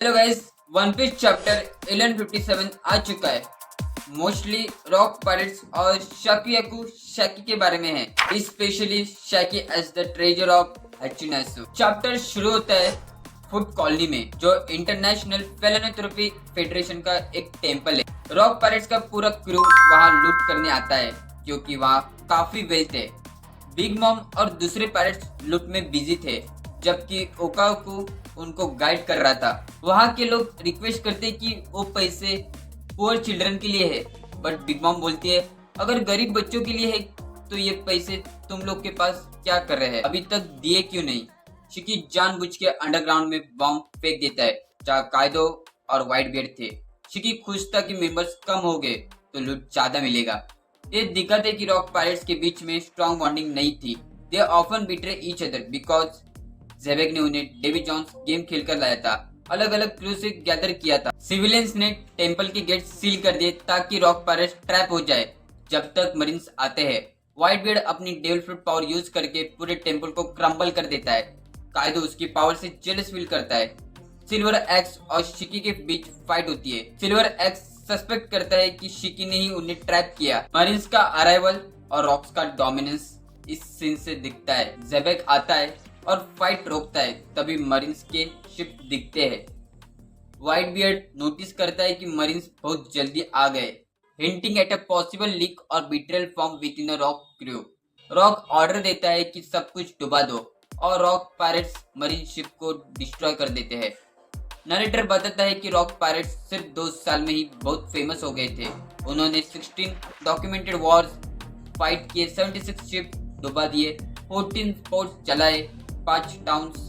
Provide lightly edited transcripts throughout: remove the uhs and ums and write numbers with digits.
Hello guys, One Piece chapter 1157 आ चुका है। मोस्टली रॉक पायरेट्स और शाकियाकू शाकी के बारे में है, स्पेशली शाकी एज द ट्रेजर ऑफ हचिनासु। चैप्टर शुरू होता है फुट कॉलोनी में, जो इंटरनेशनल फिलैंथ्रोपी फेडरेशन का एक टेंपल है। रॉक पायरेट्स का पूरा क्रू वहां लूट करने आता है क्योंकि वहां काफी वेल्थ है। बिग मॉम और दूसरे पायरेट्स लूट में बिजी थे, जबकि ओकाकू उनको गाइड कर रहा था। वहाँ के लोग रिक्वेस्ट करते कि वो पैसे पुअर चिल्ड्रन के लिए है, बट बिग मॉम बोलती है अगर गरीब बच्चों के लिए है तो ये पैसे तुम लोग के पास क्या कर रहे हैं, अभी तक दिए क्यों नहीं। शिकी जानबूझ के अंडरग्राउंड में बॉम्ब फेंक देता है जहाँ कायदो और व्हाइट बियर्ड थे। शिकी खुश था कि मेंबर्स कम हो गए तो लूट ज्यादा मिलेगा। ये दिखाते कि रॉक पायरेट्स के बीच में स्ट्रॉन्ग बॉन्डिंग नहीं थी। They often betray each other because Xebec ने उन्हें डेविड जॉन्स गेम खेलकर लाया था, अलग अलग क्रू से गैदर किया था। सिविलियंस ने टेंपल के गेट सील कर दिए ताकि रॉक पायरेट्स ट्रैप हो जाए जब तक मरीन्स आते हैं। व्हाइट बियर्ड अपनी डेविल फ्रूट पावर यूज करके पूरे टेंपल को क्रम्बल कर देता है। कायदो उसकी पावर से जेलस फील करता है। सिल्वर एक्स और शिकी के बीच फाइट होती है। सिल्वर एक्स सस्पेक्ट करता है कि शिकी ने ही उन्हें ट्रैप किया। मरीन्स का अराइवल और रॉक्स का डोमिनेंस इस सीन से दिखता है। जेबेक आता है और फाइट रोकता है, तभी मरीन्स के शिप दिखते हैं। व्हाइट बियर्ड नोटिस करता है कि मरीन्स बहुत जल्दी आ गए, hinting at a possible leak और betrayal form within Rock crew. Rock order देता है कि सब कुछ डुबा दो और रॉक पायरेट्स मरीन शिप को डिस्ट्रॉय कर देते हैं। नरेटर बताता है कि रॉक पायरेट्स सिर्फ 2 साल में ही बहुत फेमस हो गए थे। उन्होंने 16 डॉक्यूमेंटेड वॉर्स फाइट किए, 76 शिप डुबा दिए, 14 पोर्ट्स जलाए, 5 टाउन्स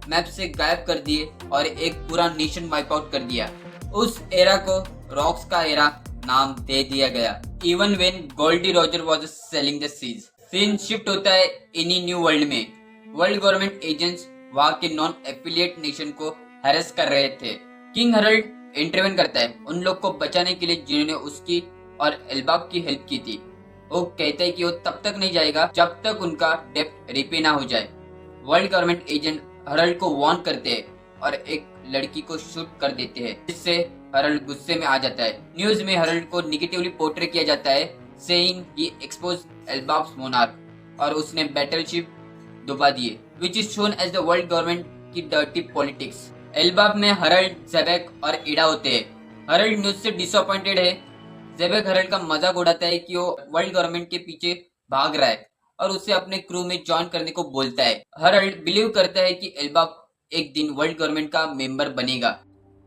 मैप से गायब कर दिए और एक पूरा नेशन वाइप आउट कर दिया। उस एरा को रॉक्स का एरा नाम दे दिया गया। Even when Gol D Roger was sailing the seas. Scene shift होता है इन्हीं न्यू वर्ल्ड में। वर्ल्ड गवर्नमेंट एजेंट्स वहां के नॉन एफिलिएट नेशन को हैरेस कर रहे थे। किंग हेरल्ड इंटरवेन करता है उन लोग को बचाने के लिए जिन्होंने उसकी और एल्बाब की हेल्प की थी। वो कहता है कि वो तब तक नहीं जाएगा जब तक उनका डेप्ट रिपे ना हो जाए। वर्ल्ड गवर्नमेंट एजेंट हरल्ड को वार्न करते हैं और एक लड़की को शूट कर देते हैं, जिससे हरल्ड गुस्से में आ जाता है। न्यूज में हरल्ड को निगेटिवली पोर्ट्रे किया जाता है, saying he exposed Elbaph's monarch और उसने बैटलशिप डुबा दिए, which is shown as the world government की डर्टी पॉलिटिक्स। एल्बाब में हरल्ड, जेबेक और इडा होते हैं। हरल्ड न्यूज से डिसअपॉइंटेड है। जेबेक हरल्ड का मजाक उड़ाता है कि वो वर्ल्ड गवर्नमेंट के पीछे भाग रहा है और उसे अपने क्रू में ज्वाइन करने को बोलता है। हरल्ड बिलीव करता है कि एल्बाब एक दिन वर्ल्ड गवर्नमेंट का मेंबर बनेगा।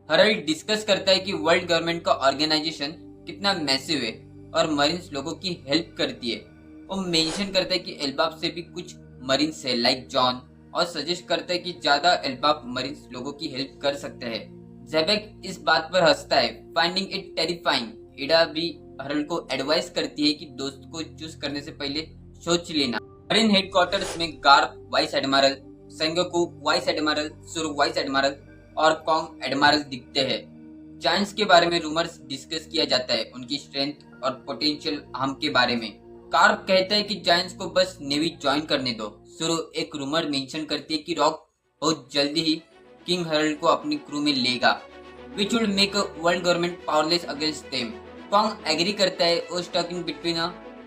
हरल्ड डिस्कस करता है कि वर्ल्ड गवर्नमेंट का ऑर्गेनाइजेशन कितना मैसिव है और मरीन्स लोगों की हेल्प करती है। वो मेंशन करता है कि एल्बाब से भी कुछ मरीन्स है लाइक जॉन, और सजेस्ट करता है कि ज्यादा एल्बाब मरीन्स लोगों की हेल्प कर सकते हैं। जेबेक इस बात पर हंसता है, फाइंडिंग इट टेरिफाइंग। इडा भी हरल्ड को एडवाइस करती है कि दोस्त को चूज करने से पहले सोच लेना। मरीन हेडक्वार्टर्स में Garp vice admiral, Sengoku vice admiral, सुरु वाइस एडमिरल और कॉन्ग एडमिरल दिखते हैं। जायंट्स के बारे में रूमर्स डिस्कस किया जाता है, उनकी स्ट्रेंथ और पोटेंशियल हम के बारे में। कार्प कहता है कि जायंट्स को बस नेवी ज्वाइन करने दो। सुरु एक रूमर मेंशन करती है कि रॉक बहुत जल्दी ही किंग हरल्ड को अपनी क्रू में लेगा, which would make world government powerless against them. Kong agree करता है, वो talking between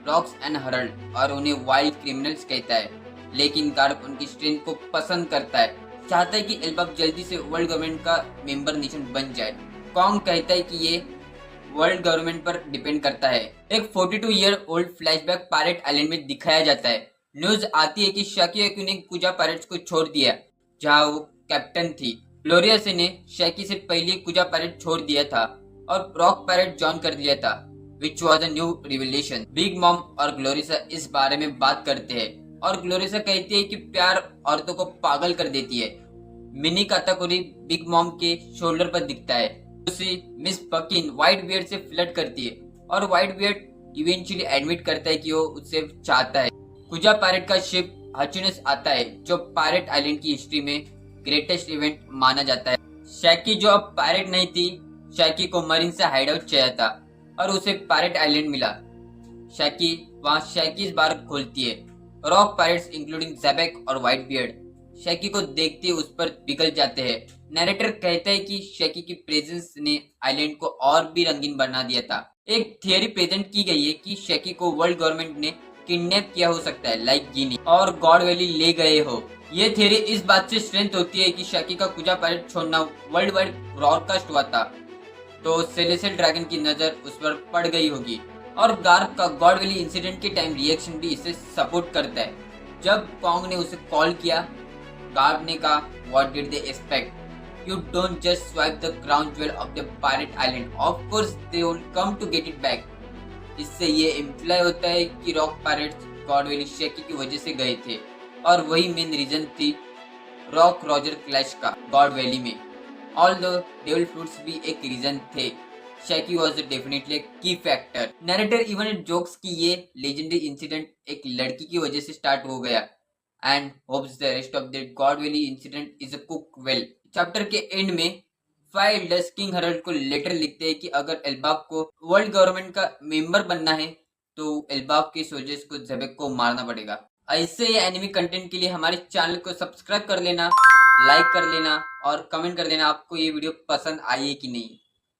Rocks and Harald और उन्हें वाइल्ड क्रिमिनल्स कहता है, लेकिन कार्प उनकी स्ट्रेंथ को पसंद करता है, चाहता है कि एल्बाब जल्दी से वर्ल्ड गवर्नमेंट का मेंबर नेशन बन जाए। कॉन्ग कहता है कि ये वर्ल्ड गवर्नमेंट पर डिपेंड करता है। एक 42 year old flashback pirate island में दिखाया जाता है। न्यूज आती है कि शाकियाकू ने कुजा पायरेट्स को छोड़ दिया जहां वो कैप्टन थी। ग्लोरिया से ने शाकी से पहले कुजा पायरेट छोड़ दिया था और रॉक पायरेट ज्वाइन कर दिया था, which was a new revelation। Big mom और ग्लोरिसा इस बारे में बात करते हैं और ग्लोरिसा कहती है कि प्यार औरतों को पागल कर देती है। मिनी काताकुरी बिग मॉम के शोल्डर पर दिखता है। उसी मिस पकिन व्हाइट बियर्ड से फ्लर्ट करती है और व्हाइट बियर्ड इवेंचुअली एडमिट करता है कि वो उससे चाहता है। कुजा पायरेट का शिप हचुनस आता है, जो पायरेट आइलैंड की हिस्ट्री में ग्रेटेस्ट इवेंट माना जाता है। शैकी जो अब पायरेट नहीं थी, शैकी को मरीन से हाइड आउट चाहिए था और उसे पायरेट आइलैंड मिला। शैकी वहां शैकीज बार खोलती है। रॉक पायरेट्स इंक्लूडिंग जेबेक और व्हाइट बियर्ड शैकी को देखते ही उस पर पिघल जाते हैं। नैरेटर कहता है कि शैकी की प्रेजेंस ने आइलैंड को और भी रंगीन बना दिया था। एक थियरी प्रेजेंट की गई है कि शैकी को वर्ल्ड गवर्नमेंट ने किडनैप किया हो सकता है, लाइक गिनी, और गॉड वैली ले गए हो। ये थियरी इस बात से स्ट्रेंथ होती है कि शैकी का कुजा पायरेट छोड़ना वर्ल्ड वाइड ब्रॉडकास्ट हुआ था, तो सेलेसियल ड्रैगन की नजर उस पर पड़ गई होगी। और गार्प का गॉड वैली इंसिडेंट के टाइम रिएक्शन भी इसे सपोर्ट करता है। जब कॉन्ग ने उसे कॉल किया, गार्प ने कहा, what did they expect? You don't just swipe the crown jewel of the pirate island, of course they will come to get it back. इससे ये इम्प्लाई होता है कि Rock pirates God Valley Shakky की वजह से गए थे, और वही मेन रीजन थी रॉक रॉजर क्लैश का गॉड वैली में। ऑल्दो डेविल फ्रूट्स भी एक रीजन थे, Shakky was definitely key factor. Narrator even jokes कि ये लेजेंडरी इंसिडेंट एक लड़की की वजह से स्टार्ट हो गया and hopes the rest of the God valley incident is a cook well. Chapter के एंड में 5 एल्डर्स किंग हरल्ड को लेटर लिखते हैं कि अगर एल्बाब को वर्ल्ड गवर्नमेंट का मेंबर बनना है तो एल्बाब के सोल्जर्स को ज़ेबेक को मारना पड़ेगा। ऐसे ये एनिमी कंटेंट के लिए हमारे चैनल को सब्सक्राइब कर लेना, लाइक कर लेना और कमेंट कर देना आपको ये वीडियो पसंद आई है कि नहीं।